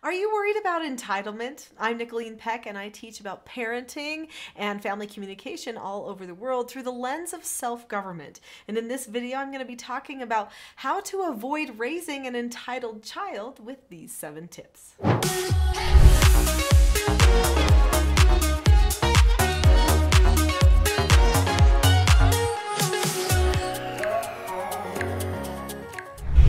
Are you worried about entitlement? I'm Nicolene Peck, and I teach about parenting and family communication all over the world through the lens of self-government. And in this video, I'm going to be talking about how to avoid raising an entitled child with these 7 tips.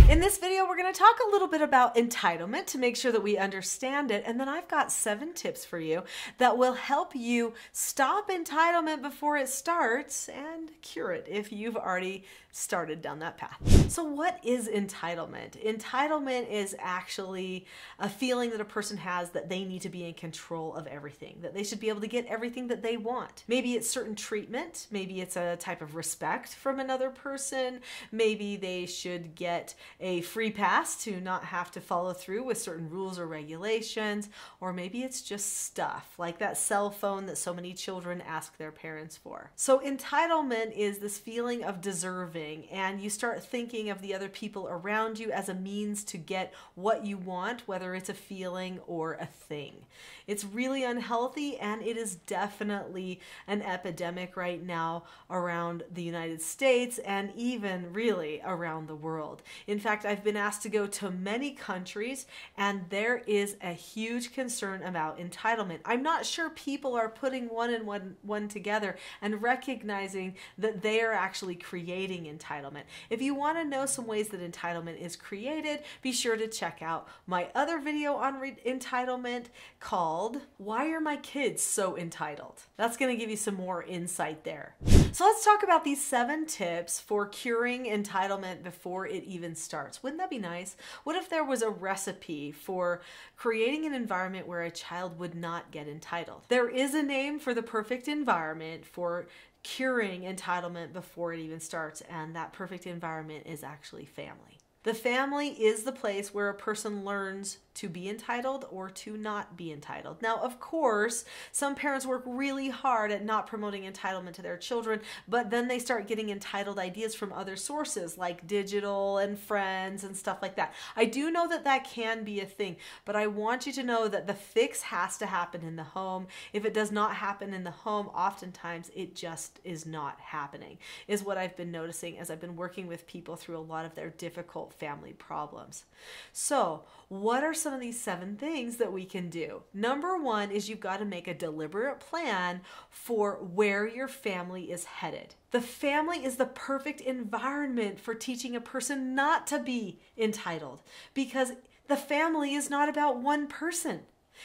In this video, we're going to talk a little bit about entitlement to make sure that we understand it. And then I've got 7 tips for you that will help you stop entitlement before it starts and cure it if you've already started down that path. So what is entitlement? Entitlement is actually a feeling that a person has that they need to be in control of everything, that they should be able to get everything that they want. Maybe it's certain treatment, maybe it's a type of respect from another person, maybe they should get a free pass to not have to follow through with certain rules or regulations, or maybe it's just stuff like that cell phone that so many children ask their parents for. So entitlement is this feeling of deserving, and you start thinking of the other people around you as a means to get what you want, whether it's a feeling or a thing. It's really unhealthy, and it is definitely an epidemic right now around the United States and even really around the world. In fact, I've been asked to go to many countries, and there is a huge concern about entitlement. I'm not sure people are putting one and one together and recognizing that they are actually creating entitlement. If you want to know some ways that entitlement is created, be sure to check out my other video on entitlement called "Why Are My Kids So Entitled?" That's going to give you some more insight there. So let's talk about these 7 tips for curing entitlement before it even starts. Wouldn't that be nice? What if there was a recipe for creating an environment where a child would not get entitled? There is a name for the perfect environment for curing entitlement before it even starts, and that perfect environment is actually family. The family is the place where a person learns to be entitled or to not be entitled. Now, of course, some parents work really hard at not promoting entitlement to their children, but then they start getting entitled ideas from other sources like digital and friends and stuff like that. I do know that that can be a thing, but I want you to know that the fix has to happen in the home. If it does not happen in the home, oftentimes it just is not happening, is what I've been noticing as I've been working with people through a lot of their difficult family problems. So, what are some of these 7 things that we can do? Number 1 is you've got to make a deliberate plan for where your family is headed. The family is the perfect environment for teaching a person not to be entitled, because the family is not about one person.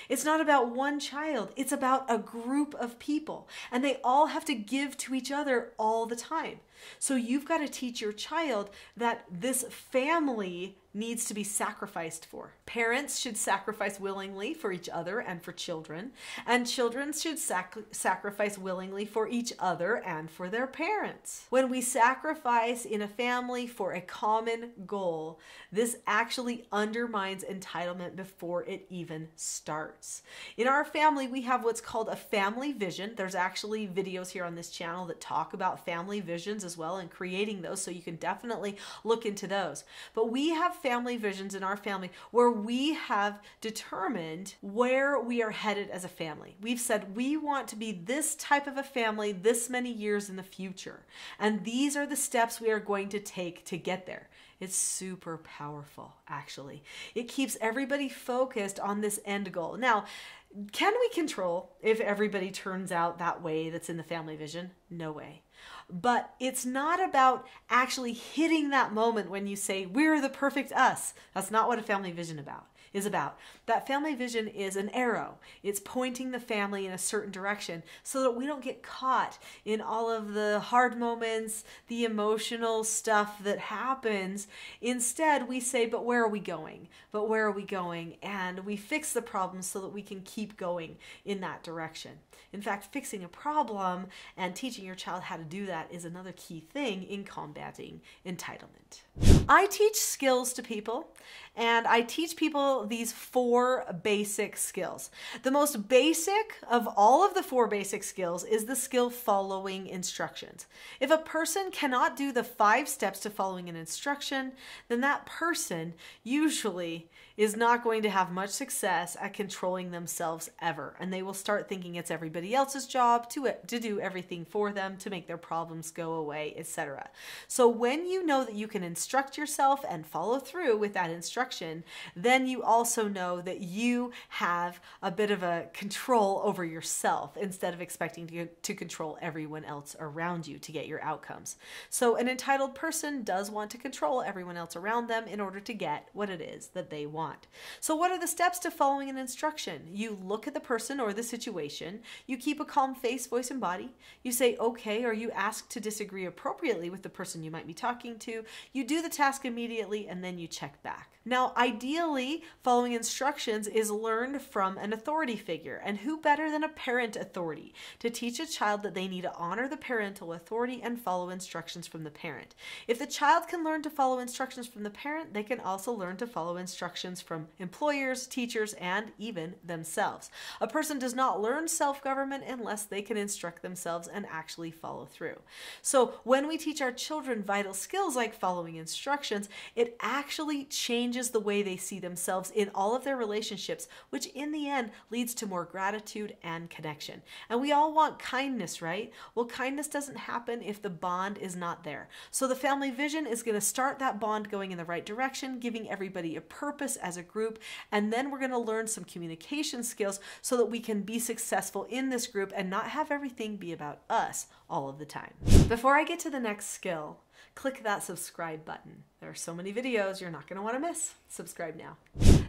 It's not about one child. It's about a group of people, and they all have to give to each other all the time. So you've got to teach your child that this family needs to be sacrificed for. Parents should sacrifice willingly for each other and for children, and children should sacrifice willingly for each other and for their parents. When we sacrifice in a family for a common goal, this actually undermines entitlement before it even starts. In our family, we have what's called a family vision. There's actually videos here on this channel that talk about family visions as well and creating those, so you can definitely look into those. But we have family visions in our family where we have determined where we are headed as a family. We've said we want to be this type of a family this many years in the future, and these are the steps we are going to take to get there. It's super powerful, actually. It keeps everybody focused on this end goal. Now, can we control if everybody turns out that way that's in the family vision? No way. But it's not about actually hitting that moment when you say, we're the perfect us. That's not what a family vision is about. That family vision is an arrow. It's pointing the family in a certain direction so that we don't get caught in all of the hard moments, the emotional stuff that happens. Instead, we say, but where are we going? But where are we going? And we fix the problem so that we can keep going in that direction. In fact, fixing a problem and teaching your child how to do that is another key thing in combating entitlement. I teach skills to people, and I teach people these 4 basic skills. The most basic of all of the 4 basic skills is the skill following instructions. If a person cannot do the 5 steps to following an instruction, then that person usually is not going to have much success at controlling themselves ever. And they will start thinking it's everybody else's job to do everything for them, to make their problems go away, etc. So when you know that you can instruct yourself and follow through with that instruction, then you also know that you have a bit of a control over yourself instead of expecting to control everyone else around you to get your outcomes. So an entitled person does want to control everyone else around them in order to get what it is that they want. So what are the steps to following an instruction? You look at the person or the situation, you keep a calm face, voice, and body, you say okay, or you ask to disagree appropriately with the person you might be talking to, you do the task immediately, and then you check back. Now, ideally, following instructions is learned from an authority figure, and who better than a parent authority to teach a child that they need to honor the parental authority and follow instructions from the parent. If the child can learn to follow instructions from the parent, they can also learn to follow instructions from employers, teachers, and even themselves. A person does not learn self-government unless they can instruct themselves and actually follow through. So when we teach our children vital skills like following instructions, it actually changes the way they see themselves in all of their relationships, which in the end leads to more gratitude and connection. And we all want kindness, right? Well, kindness doesn't happen if the bond is not there. So the family vision is going to start that bond going in the right direction, giving everybody a purpose as a group, and then we're going to learn some communication skills so that we can be successful in this group and not have everything be about us all of the time. Before I get to the next skill, click that subscribe button. There are so many videos you're not going to want to miss. Subscribe now.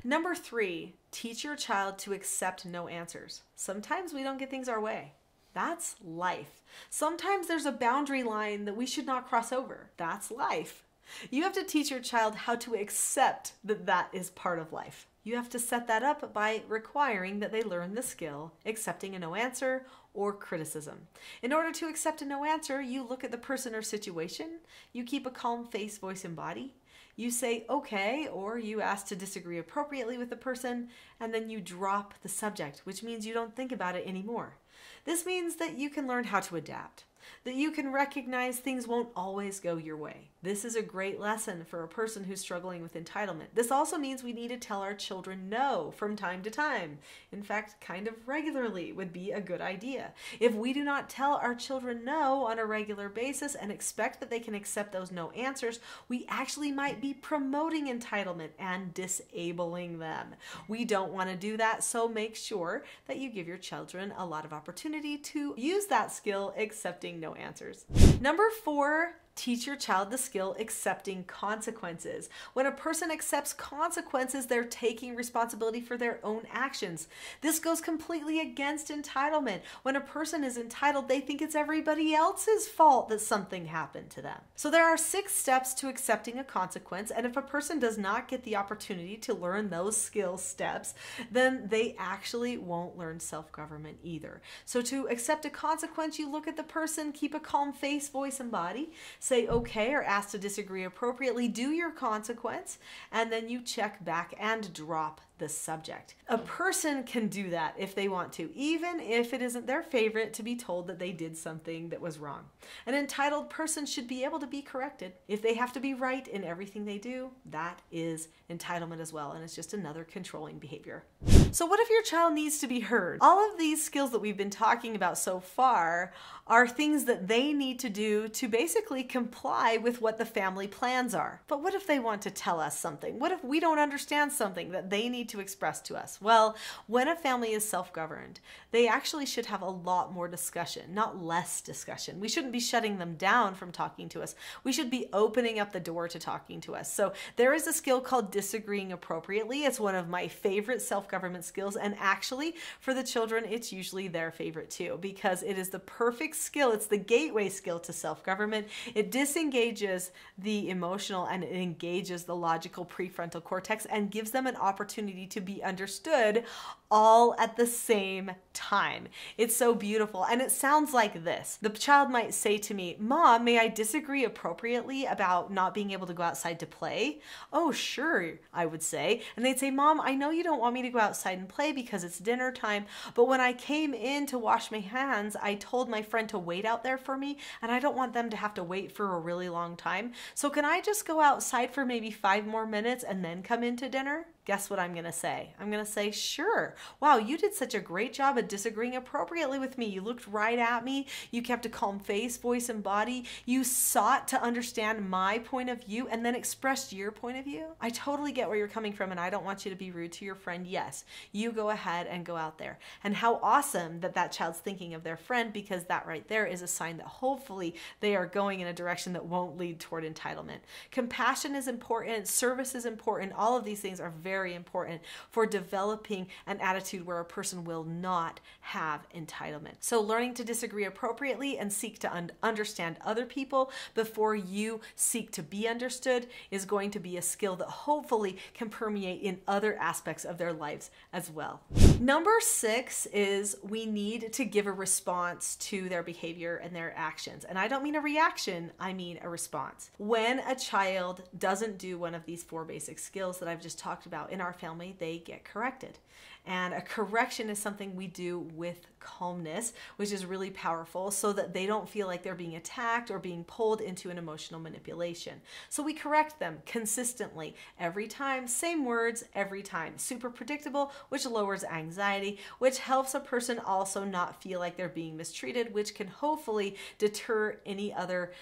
Number 3, teach your child to accept no answers. Sometimes we don't get things our way. That's life. Sometimes there's a boundary line that we should not cross over. That's life. You have to teach your child how to accept that that is part of life. You have to set that up by requiring that they learn the skill, accepting a no answer or criticism. In order to accept a no answer, you look at the person or situation, you keep a calm face, voice, and body, you say okay, or you ask to disagree appropriately with the person, and then you drop the subject, which means you don't think about it anymore. This means that you can learn how to adapt, that you can recognize things won't always go your way. This is a great lesson for a person who's struggling with entitlement. This also means we need to tell our children no from time to time. In fact, kind of regularly would be a good idea. If we do not tell our children no on a regular basis and expect that they can accept those no answers, we actually might be promoting entitlement and disabling them. We don't want to do that, so make sure that you give your children a lot of opportunity to use that skill, accepting no answers. Number 4, teach your child the skill accepting consequences. When a person accepts consequences, they're taking responsibility for their own actions. This goes completely against entitlement. When a person is entitled, they think it's everybody else's fault that something happened to them. So there are 6 steps to accepting a consequence, and if a person does not get the opportunity to learn those skill steps, then they actually won't learn self-government either. So to accept a consequence, you look at the person, keep a calm face, voice, and body, say okay or ask to disagree appropriately, do your consequence, and then you check back and drop the subject. A person can do that if they want to, even if it isn't their favorite to be told that they did something that was wrong. An entitled person should be able to be corrected. If they have to be right in everything they do, that is entitlement as well, and it's just another controlling behavior. So what if your child needs to be heard? All of these skills that we've been talking about so far are things that they need to do to basically comply with what the family plans are. But what if they want to tell us something? What if we don't understand something that they need to express to us? Well, when a family is self-governed, they actually should have a lot more discussion, not less discussion. We shouldn't be shutting them down from talking to us. We should be opening up the door to talking to us. So there is a skill called disagreeing appropriately. It's one of my favorite self-government skills, and actually for the children, it's usually their favorite too, because it is the perfect skill. It's the gateway skill to self-government. It disengages the emotional and it engages the logical prefrontal cortex and gives them an opportunity to be understood all at the same time. It's so beautiful, and it sounds like this. The child might say to me, "Mom, may I disagree appropriately about not being able to go outside to play?" "Oh, sure," I would say. And they'd say, "Mom, I know you don't want me to go outside and play because it's dinner time, but when I came in to wash my hands, I told my friend to wait out there for me, and I don't want them to have to wait for a really long time. So can I just go outside for maybe 5 more minutes and then come into dinner?" guess what I'm going to say? I'm going to say, sure. Wow, you did such a great job at disagreeing appropriately with me. You looked right at me. You kept a calm face, voice, and body. You sought to understand my point of view and then expressed your point of view. I totally get where you're coming from, and I don't want you to be rude to your friend. Yes, you go ahead and go out there. And how awesome that that child's thinking of their friend, because that right there is a sign that hopefully they are going in a direction that won't lead toward entitlement. Compassion is important. Service is important. All of these things are very important for developing an attitude where a person will not have entitlement. So learning to disagree appropriately and seek to understand other people before you seek to be understood is going to be a skill that hopefully can permeate in other aspects of their lives as well. Number 6 is we need to give a response to their behavior and their actions. And I don't mean a reaction, I mean a response. When a child doesn't do one of these 4 basic skills that I've just talked about in our family, they get corrected. And a correction is something we do with calmness, which is really powerful, so that they don't feel like they're being attacked or being pulled into an emotional manipulation. So we correct them consistently every time, same words every time. Super predictable, which lowers anxiety, which helps a person also not feel like they're being mistreated, which can hopefully deter any other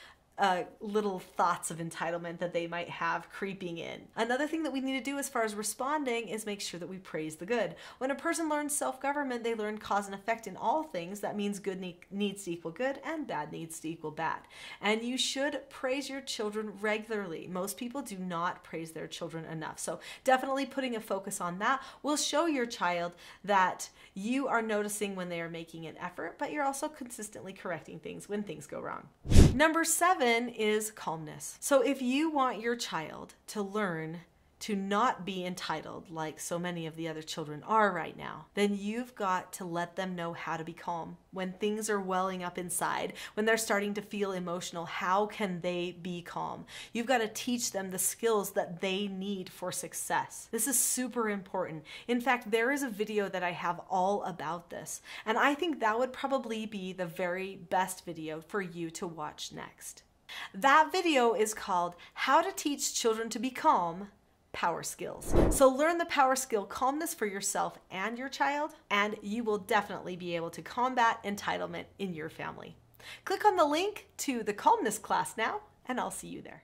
little thoughts of entitlement that they might have creeping in. Another thing that we need to do as far as responding is make sure that we praise the good. When a person learns self-government, they learn cause and effect in all things. That means good needs to equal good and bad needs to equal bad. And you should praise your children regularly. Most people do not praise their children enough. So definitely putting a focus on that will show your child that you are noticing when they are making an effort, but you're also consistently correcting things when things go wrong. Number 7 is calmness. So if you want your child to learn to not be entitled like so many of the other children are right now, then you've got to let them know how to be calm. When things are welling up inside, when they're starting to feel emotional, how can they be calm? You've got to teach them the skills that they need for success. This is super important. In fact, there is a video that I have all about this, and I think that would probably be the very best video for you to watch next. That video is called How to Teach Children to Be Calm, Power Skills. So learn the power skill calmness for yourself and your child, and you will definitely be able to combat entitlement in your family. Click on the link to the calmness class now, and I'll see you there.